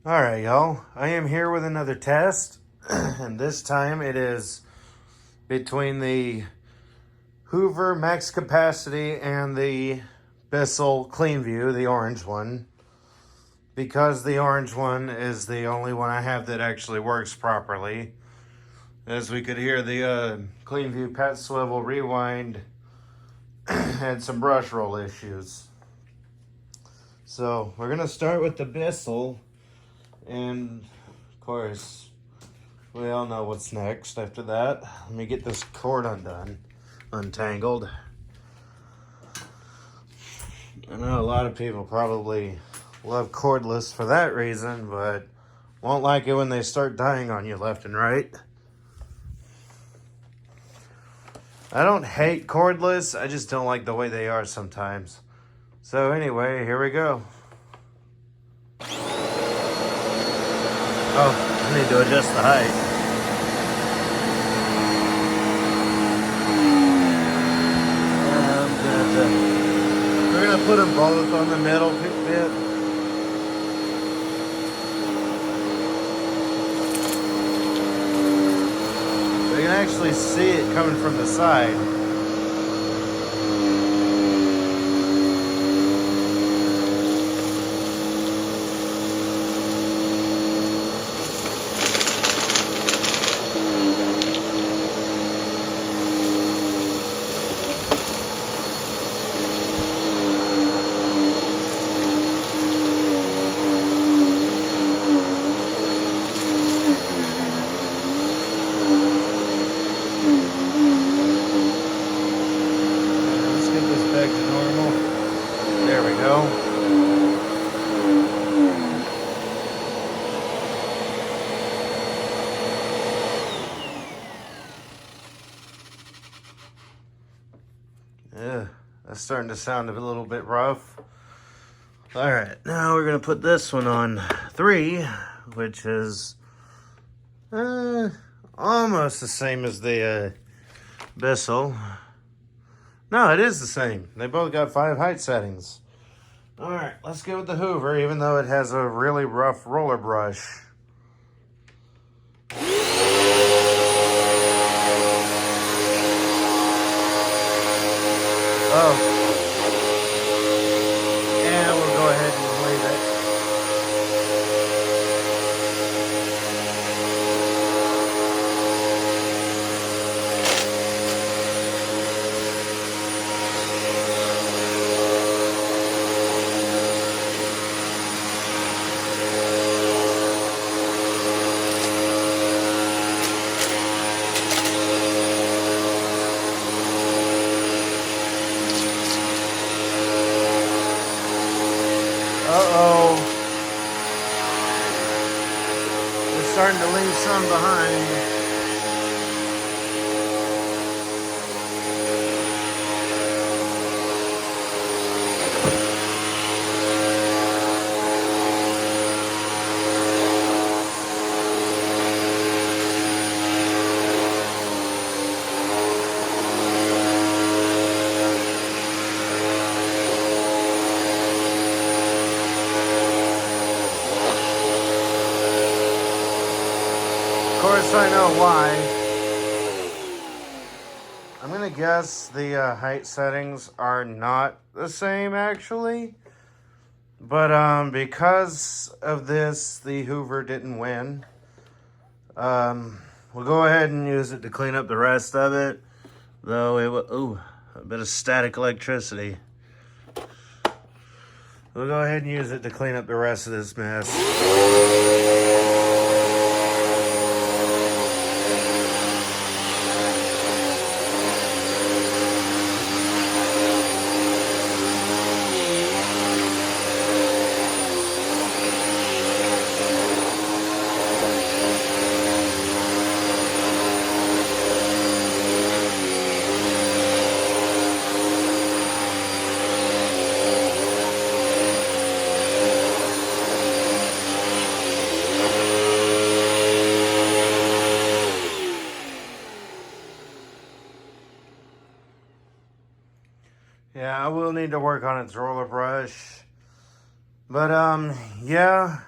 Alright, y'all. I am here with another test, and this time it is between the Hoover max capacity and the Bissell Cleanview, the orange one. Because the orange one is the only one I have that actually works properly. As we could hear, the Cleanview Pet Swivel Rewind had some brush roll issues. So we're going to start with the Bissell. And, of course, we all know what's next after that. Let me get this cord untangled. I know a lot of people probably love cordless for that reason, but won't like it when they start dying on you left and right. I don't hate cordless, I just don't like the way they are sometimes. So anyway, here we go. Oh, I need to adjust the height. We're gonna put them both on the middle bit. So you can actually see it coming from the side. Back to normal. There we go. Yeah, that's starting to sound a little bit rough. All right, now we're gonna put this one on 3, which is almost the same as the Bissell. No, it is the same. They both got 5 height settings. All right, let's go with the Hoover, even though it has a really rough roller brush. Oh. Yeah, we'll go ahead and leave it. Uh-oh. We're starting to leave some behind. Of course, I know why. I'm gonna guess the height settings are not the same, actually. But because of this, the Hoover didn't win. We'll go ahead and use it to clean up the rest of it. Though it will, ooh, a bit of static electricity. We'll go ahead and use it to clean up the rest of this mess. Yeah, I will need to work on its roller brush. But, yeah,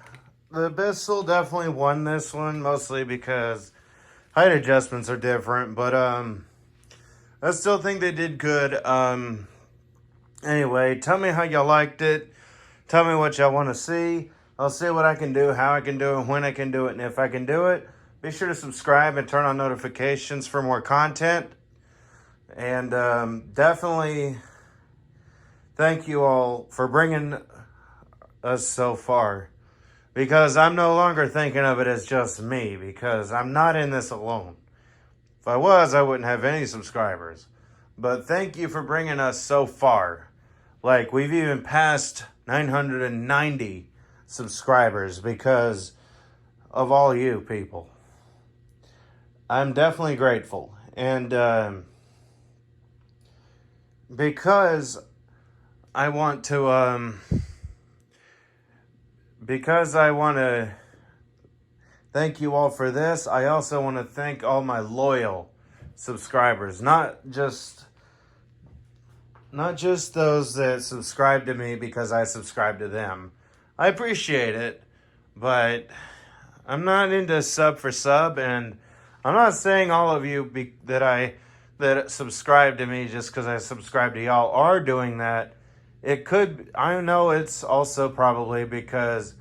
the Bissell definitely won this one, mostly because height adjustments are different, but I still think they did good. Anyway, tell me how y'all liked it. Tell me what y'all want to see. I'll see what I can do, how I can do it, when I can do it, and if I can do it. Be sure to subscribe and turn on notifications for more content. And definitely thank you all for bringing us so far. Because I'm no longer thinking of it as just me, because I'm not in this alone. If I was, I wouldn't have any subscribers. But thank you for bringing us so far. Like, we've even passed 990 subscribers because of all you people. I'm definitely grateful. And because I want to thank you all for this, I also want to thank all my loyal subscribers, not just those that subscribe to me because I subscribe to them. I appreciate it, but I'm not into sub for sub, and I'm not saying all of you that subscribe to me just because I subscribe to y'all are doing that. It could, I know it's also probably because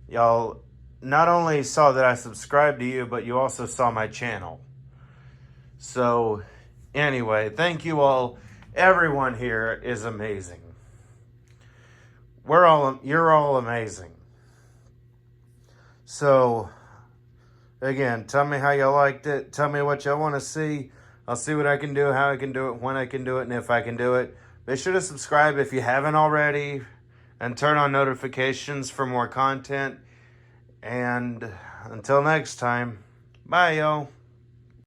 y'all not only saw that I subscribed to you, but you also saw my channel. So anyway, thank you all. Everyone here is amazing. You're all amazing. So again, tell me how y'all liked it. Tell me what y'all want to see. I'll see what I can do, how I can do it, when I can do it, and if I can do it. Be sure to subscribe if you haven't already, and turn on notifications for more content. And until next time, bye, y'all.